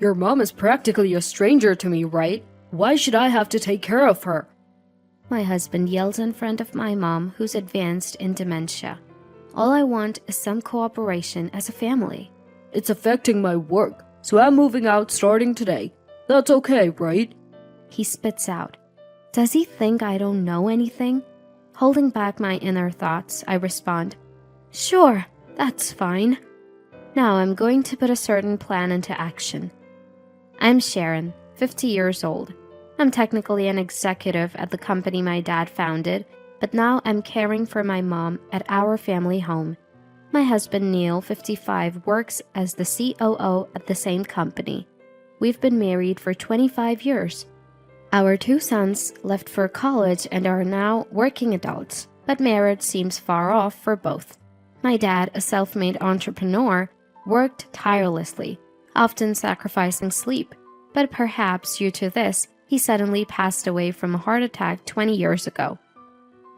Your mom is practically a stranger to me, right? Why should I have to take care of her? My husband yells in front of my mom, who's advanced in dementia. All I want is some cooperation as a family. It's affecting my work, so I'm moving out starting today. That's okay, right? He spits out. Does he think I don't know anything? Holding back my inner thoughts, I respond, Sure, that's fine. Now I'm going to put a certain plan into action. I'm Sharon, 50 years old. I'm technically an executive at the company my dad founded, but now I'm caring for my mom at our family home. My husband Neil, 55, works as the COO at the same company. We've been married for 25 years. Our 2 sons left for college and are now working adults, but marriage seems far off for both. My dad, a self-made entrepreneur, worked tirelessly, often sacrificing sleep, but perhaps due to this, he suddenly passed away from a heart attack 20 years ago.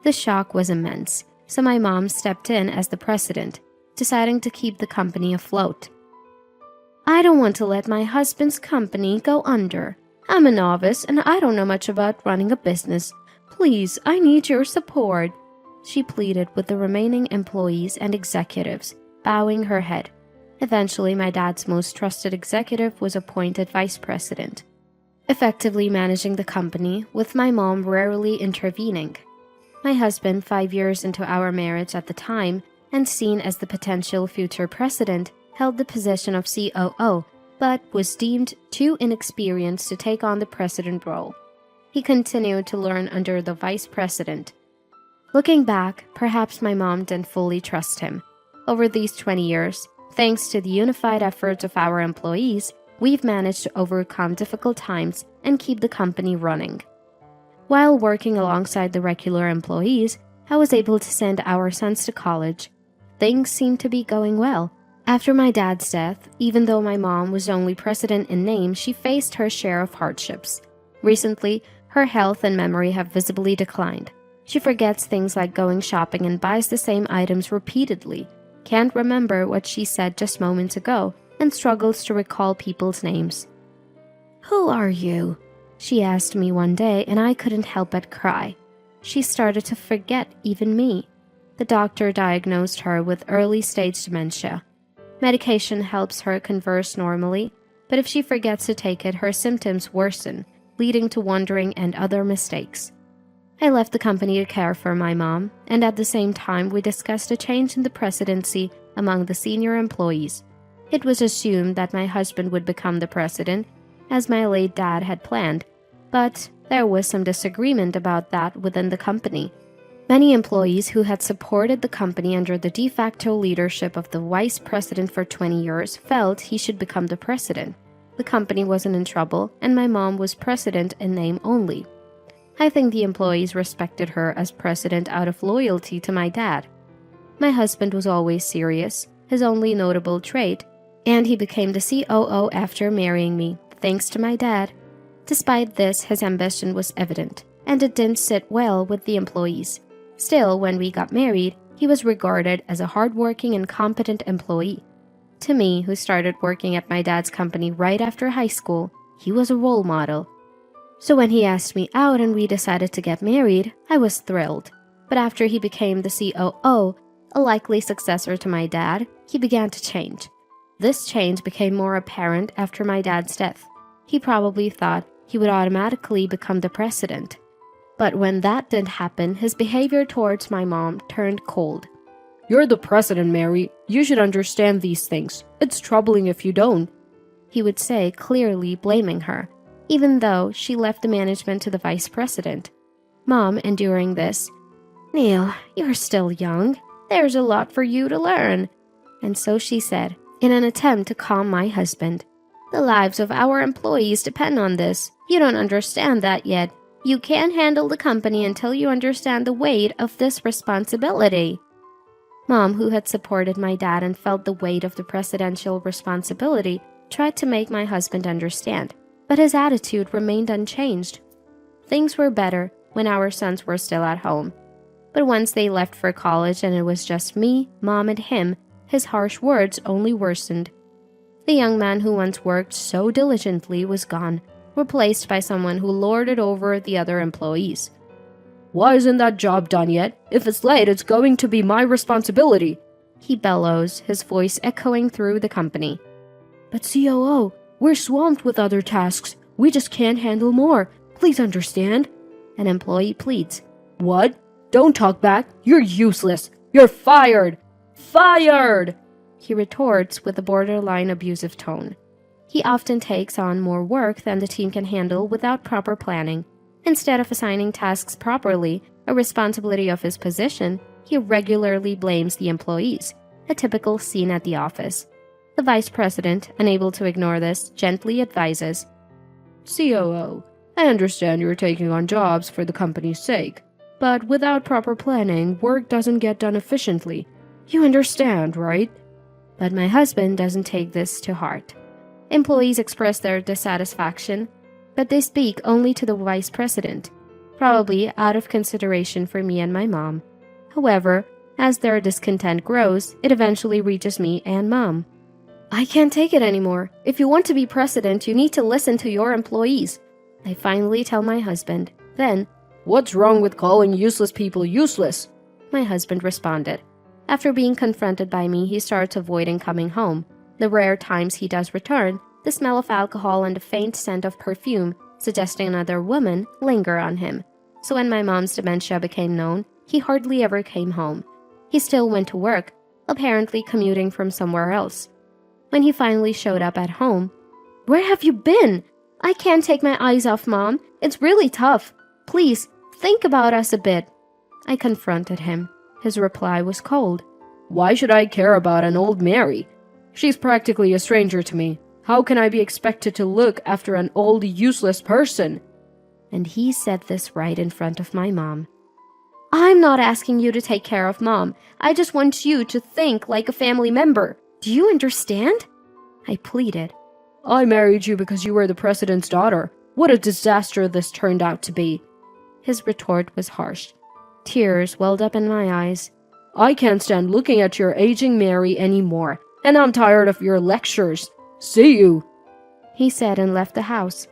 The shock was immense, so my mom stepped in as the president, deciding to keep the company afloat. I don't want to let my husband's company go under. I'm a novice and I don't know much about running a business. Please, I need your support, she pleaded with the remaining employees and executives, bowing her head. Eventually, my dad's most trusted executive was appointed vice president, effectively managing the company, with my mom rarely intervening. My husband, 5 years into our marriage at the time, and seen as the potential future president, held the position of COO, but was deemed too inexperienced to take on the president role. He continued to learn under the vice president. Looking back, perhaps my mom didn't fully trust him. Over these 20 years, thanks to the unified efforts of our employees, we've managed to overcome difficult times and keep the company running. While working alongside the regular employees, I was able to send our sons to college. Things seemed to be going well. After my dad's death, even though my mom was only president in name, she faced her share of hardships. Recently, her health and memory have visibly declined. She forgets things like going shopping and buys the same items repeatedly, can't remember what she said just moments ago, and struggles to recall people's names. Who are you? She asked me one day, and I couldn't help but cry. She started to forget even me. The doctor diagnosed her with early-stage dementia. Medication helps her converse normally, but if she forgets to take it, her symptoms worsen, leading to wandering and other mistakes. I left the company to care for my mom, and at the same time we discussed a change in the presidency among the senior employees. It was assumed that my husband would become the president, as my late dad had planned, but there was some disagreement about that within the company. Many employees who had supported the company under the de facto leadership of the vice president for 20 years felt he should become the president. The company wasn't in trouble, and my mom was president in name only. I think the employees respected her as president out of loyalty to my dad. My husband was always serious, his only notable trait, and he became the COO after marrying me, thanks to my dad. Despite this, his ambition was evident, and it didn't sit well with the employees. Still, when we got married, he was regarded as a hardworking and competent employee. To me, who started working at my dad's company right after high school, he was a role model. So when he asked me out and we decided to get married, I was thrilled. But after he became the COO, a likely successor to my dad, he began to change. This change became more apparent after my dad's death. He probably thought he would automatically become the president. But when that didn't happen, his behavior towards my mom turned cold. You're the president, Mary. You should understand these things. It's troubling if you don't, he would say, clearly blaming her, even though she left the management to the vice president. Mom, enduring this, Neil, you're still young. There's a lot for you to learn. And so she said, in an attempt to calm my husband, the lives of our employees depend on this. You don't understand that yet. You can't handle the company until you understand the weight of this responsibility. Mom, who had supported my dad and felt the weight of the presidential responsibility, tried to make my husband understand, but his attitude remained unchanged. Things were better when our sons were still at home. But once they left for college and it was just me, Mom, and him, his harsh words only worsened. The young man who once worked so diligently was gone, replaced by someone who lorded over the other employees. Why isn't that job done yet? If it's late, it's going to be my responsibility, he bellows, his voice echoing through the company. But COO, we're swamped with other tasks. We just can't handle more. Please understand. An employee pleads. What? Don't talk back. You're useless. You're fired. Fired! He retorts with a borderline abusive tone. He often takes on more work than the team can handle without proper planning. Instead of assigning tasks properly, a responsibility of his position, he regularly blames the employees, a typical scene at the office. The vice president, unable to ignore this, gently advises, COO, I understand you're taking on jobs for the company's sake, but without proper planning, work doesn't get done efficiently. You understand, right? But my husband doesn't take this to heart. Employees express their dissatisfaction, but they speak only to the vice president, probably out of consideration for me and my mom. However, as their discontent grows, it eventually reaches me and Mom. I can't take it anymore. If you want to be president, you need to listen to your employees, I finally tell my husband. Then, what's wrong with calling useless people useless? My husband responded. After being confronted by me, he starts avoiding coming home. The rare times he does return, the smell of alcohol and a faint scent of perfume, suggesting another woman, linger on him. So when my mom's dementia became known, he hardly ever came home. He still went to work, apparently commuting from somewhere else. When he finally showed up at home, "Where have you been? I can't take my eyes off Mom. It's really tough. Please, think about us a bit." I confronted him. His reply was cold. Why should I care about an old Mary? She's practically a stranger to me. How can I be expected to look after an old, useless person? And he said this right in front of my mom. I'm not asking you to take care of Mom. I just want you to think like a family member. Do you understand? I pleaded. I married you because you were the president's daughter. What a disaster this turned out to be. His retort was harsh. Tears welled up in my eyes. I can't stand looking at your aging Mary anymore, and I'm tired of your lectures. See you, he said and left the house.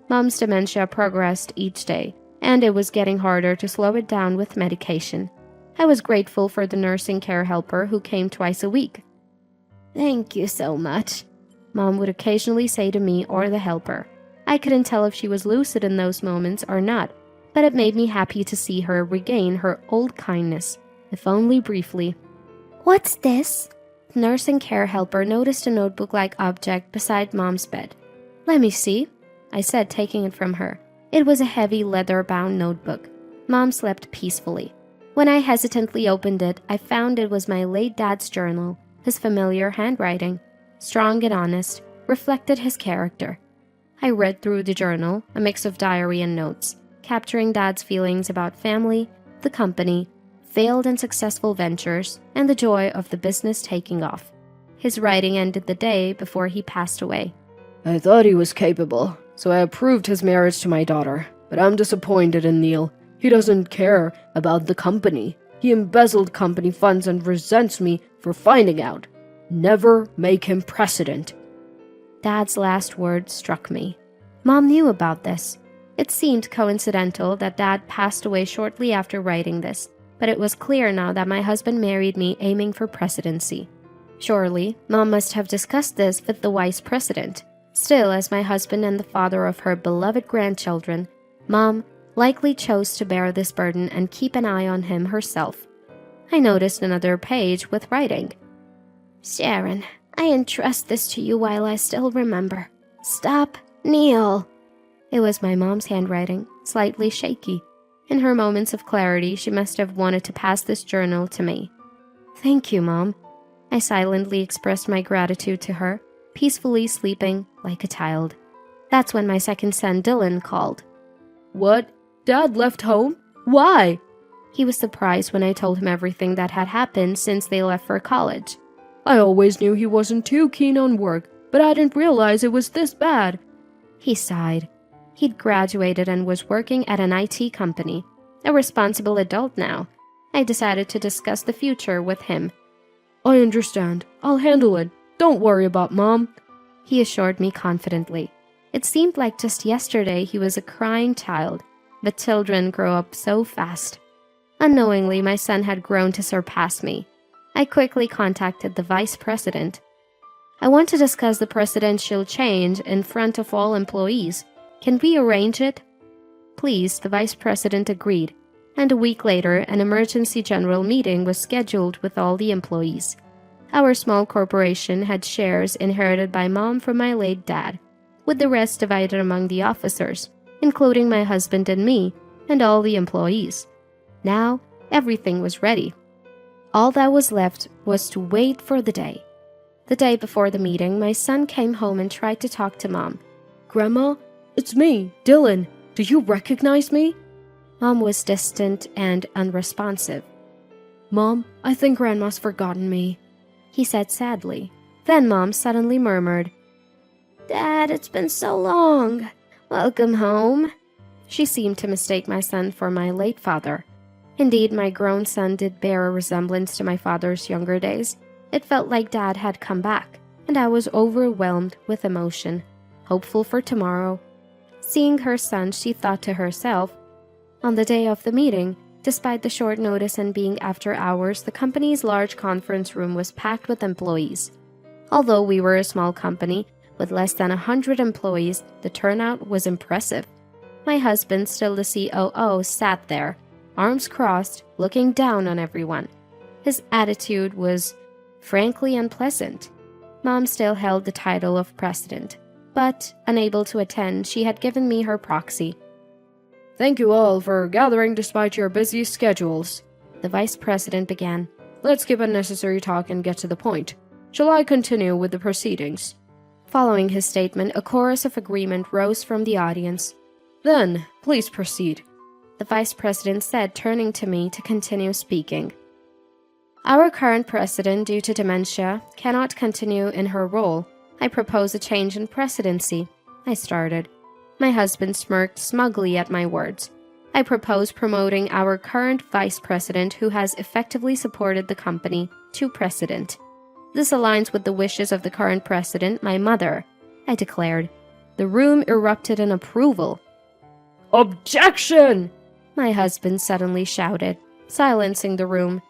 Mom's dementia progressed each day, and it was getting harder to slow it down with medication. I was grateful for the nursing care helper who came twice a week. Thank you so much, Mom would occasionally say to me or the helper. I couldn't tell if she was lucid in those moments or not, but it made me happy to see her regain her old kindness, if only briefly. What's this? The nursing care helper noticed a notebook-like object beside Mom's bed. Let me see, I said, taking it from her. It was a heavy leather-bound notebook. Mom slept peacefully. When I hesitantly opened it, I found it was my late dad's journal. His familiar handwriting, strong and honest, reflected his character. I read through the journal, a mix of diary and notes, capturing Dad's feelings about family, the company, failed and successful ventures, and the joy of the business taking off. His writing ended the day before he passed away. I thought he was capable, so I approved his marriage to my daughter, but I'm disappointed in Neil. He doesn't care about the company. He embezzled company funds and resents me for finding out. Never make him president. Dad's last words struck me. Mom knew about this. It seemed coincidental that Dad passed away shortly after writing this, but it was clear now that my husband married me aiming for presidency. Surely, Mom must have discussed this with the vice president. Still, as my husband and the father of her beloved grandchildren, Mom likely chose to bear this burden and keep an eye on him herself. I noticed another page with writing. Sharon, I entrust this to you while I still remember. Stop, Neil. It was my mom's handwriting, slightly shaky. In her moments of clarity, she must have wanted to pass this journal to me. Thank you, Mom. I silently expressed my gratitude to her, peacefully sleeping like a child. That's when my second son, Dylan, called. What? Dad left home? Why? He was surprised when I told him everything that had happened since they left for college. I always knew he wasn't too keen on work, but I didn't realize it was this bad. He sighed. He'd graduated and was working at an IT company, a responsible adult now. I decided to discuss the future with him. I understand. I'll handle it. Don't worry about Mom. he assured me confidently. It seemed like just yesterday he was a crying child, but children grow up so fast. Unknowingly, my son had grown to surpass me. I quickly contacted the vice president. I want to discuss the presidential change in front of all employees. Can we arrange it? Please, the vice president agreed, and a week later, an emergency general meeting was scheduled with all the employees. Our small corporation had shares inherited by Mom from my late dad, with the rest divided among the officers, including my husband and me, and all the employees. Now, everything was ready. All that was left was to wait for the day. The day before the meeting, my son came home and tried to talk to Mom. Grandma, it's me, Dylan. Do you recognize me? Mom was distant and unresponsive. Mom, I think Grandma's forgotten me, he said sadly. Then Mom suddenly murmured, Dad, it's been so long. Welcome home. She seemed to mistake my son for my late father. Indeed, my grown son did bear a resemblance to my father's younger days. It felt like Dad had come back, and I was overwhelmed with emotion, hopeful for tomorrow. Seeing her son, she thought to herself, on the day of the meeting, despite the short notice and being after hours, the company's large conference room was packed with employees. Although we were a small company, with less than 100 employees, the turnout was impressive. My husband, still the COO, sat there, arms crossed, looking down on everyone. His attitude was frankly unpleasant. Mom still held the title of president, but, unable to attend, she had given me her proxy. Thank you all for gathering despite your busy schedules, the vice president began. Let's skip unnecessary talk and get to the point. Shall I continue with the proceedings? Following his statement, a chorus of agreement rose from the audience. Then, please proceed, the vice president said, turning to me to continue speaking. Our current president, due to dementia, cannot continue in her role. I propose a change in presidency, I started. My husband smirked smugly at my words. I propose promoting our current vice president, who has effectively supported the company, to president. This aligns with the wishes of the current president, my mother, I declared. The room erupted in approval. Objection! My husband suddenly shouted, silencing the room.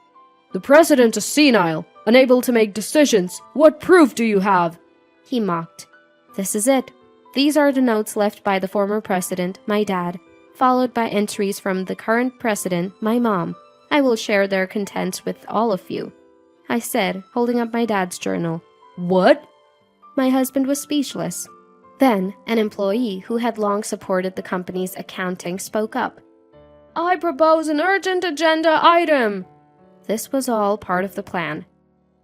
The president is senile, unable to make decisions. What proof do you have? He mocked. This is it. These are the notes left by the former president, my dad, followed by entries from the current president, my mom. I will share their contents with all of you, I said, holding up my dad's journal. What? My husband was speechless. Then, an employee who had long supported the company's accounting spoke up. I propose an urgent agenda item. This was all part of the plan.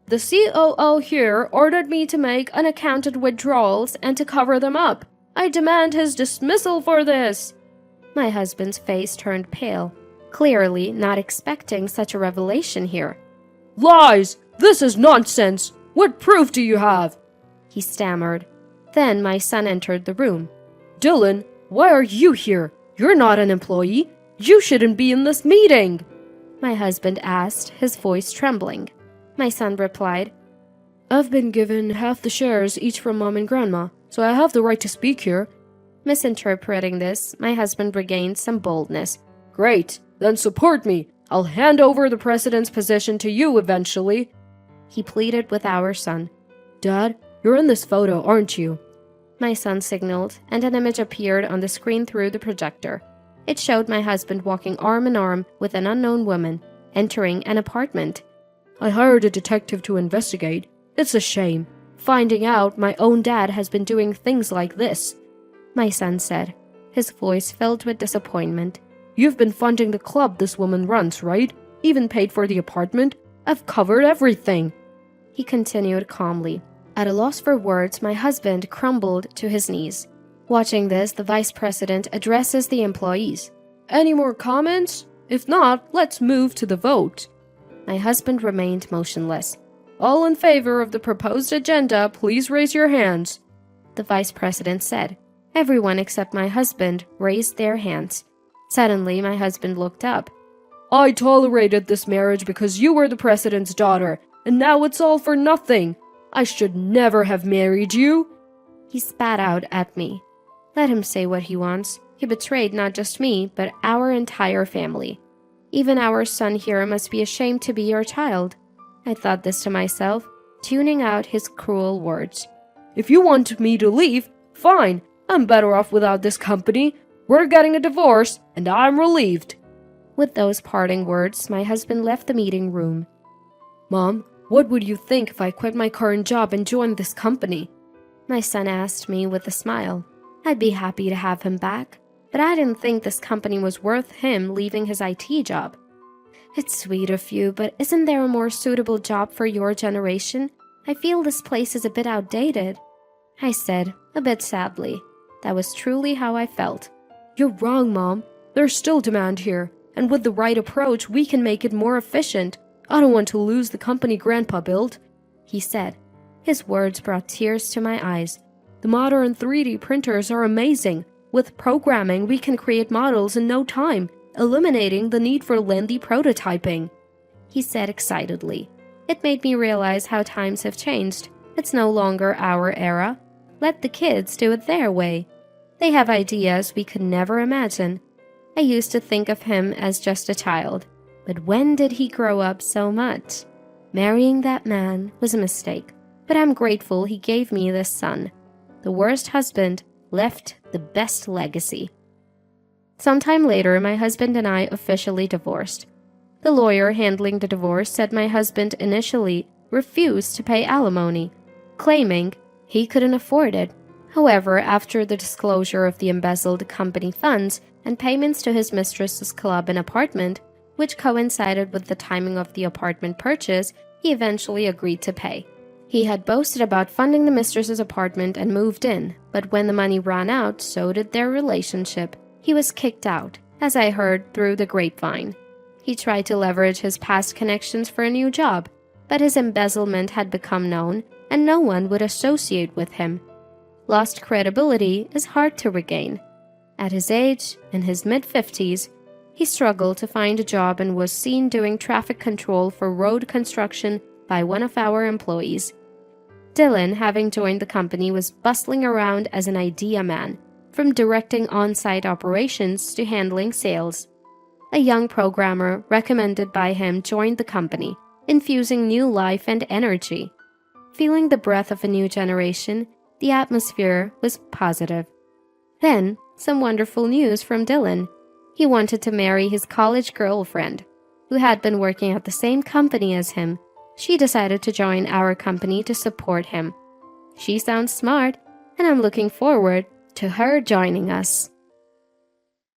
The COO here ordered me to make unaccounted withdrawals and to cover them up. I demand his dismissal for this. My husband's face turned pale, clearly not expecting such a revelation here. Lies! This is nonsense! What proof do you have? He stammered. Then my son entered the room. Dylan, why are you here? You're not an employee. You shouldn't be in this meeting. My husband asked, his voice trembling. My son replied, I've been given half the shares each from Mom and Grandma, so I have the right to speak here. Misinterpreting this, my husband regained some boldness. Great, then support me. I'll hand over the president's position to you eventually. He pleaded with our son. Dad, you're in this photo, aren't you? My son signaled, and an image appeared on the screen through the projector. It showed my husband walking arm in arm with an unknown woman, entering an apartment. I hired a detective to investigate. It's a shame. Finding out my own dad has been doing things like this, my son said, his voice filled with disappointment. You've been funding the club this woman runs, right? Even paid for the apartment? I've covered everything. He continued calmly. At a loss for words, my husband crumbled to his knees. Watching this, the vice president addresses the employees. Any more comments? If not, let's move to the vote. My husband remained motionless. All in favor of the proposed agenda, please raise your hands, the vice president said. Everyone except my husband raised their hands. Suddenly, my husband looked up. I tolerated this marriage because you were the president's daughter, and now it's all for nothing. I should never have married you. He spat out at me. Let him say what he wants. He betrayed not just me, but our entire family. Even our son here must be ashamed to be your child. I thought this to myself, tuning out his cruel words. If you want me to leave, fine. I'm better off without this company. We're getting a divorce, and I'm relieved. With those parting words, my husband left the meeting room. Mom, what would you think if I quit my current job and joined this company? My son asked me with a smile. I'd be happy to have him back, but I didn't think this company was worth him leaving his IT job. It's sweet of you, but isn't there a more suitable job for your generation? I feel this place is a bit outdated, I said, a bit sadly. That was truly how I felt. You're wrong, Mom. There's still demand here, and with the right approach, we can make it more efficient. I don't want to lose the company Grandpa built, he said. His words brought tears to my eyes. The modern 3D printers are amazing. With programming, we can create models in no time, eliminating the need for lengthy prototyping, he said excitedly. It made me realize how times have changed. It's no longer our era. Let the kids do it their way. They have ideas we could never imagine. I used to think of him as just a child, but when did he grow up so much? Marrying that man was a mistake, but I'm grateful he gave me this son. The worst husband left the best legacy. Sometime later, my husband and I officially divorced. The lawyer handling the divorce said my husband initially refused to pay alimony, claiming he couldn't afford it. However, after the disclosure of the embezzled company funds and payments to his mistress's club and apartment, which coincided with the timing of the apartment purchase, he eventually agreed to pay. He had boasted about funding the mistress's apartment and moved in, but when the money ran out, so did their relationship. He was kicked out, as I heard through the grapevine. He tried to leverage his past connections for a new job, but his embezzlement had become known, and no one would associate with him. Lost credibility is hard to regain. At his age, in his mid-50s, he struggled to find a job and was seen doing traffic control for road construction by one of our employees. Dylan, having joined the company, was bustling around as an idea man, from directing on-site operations to handling sales. A young programmer recommended by him joined the company, infusing new life and energy. Feeling the breath of a new generation, the atmosphere was positive. Then, some wonderful news from Dylan. He wanted to marry his college girlfriend, who had been working at the same company as him. She decided to join our company to support him. She sounds smart, and I'm looking forward to her joining us.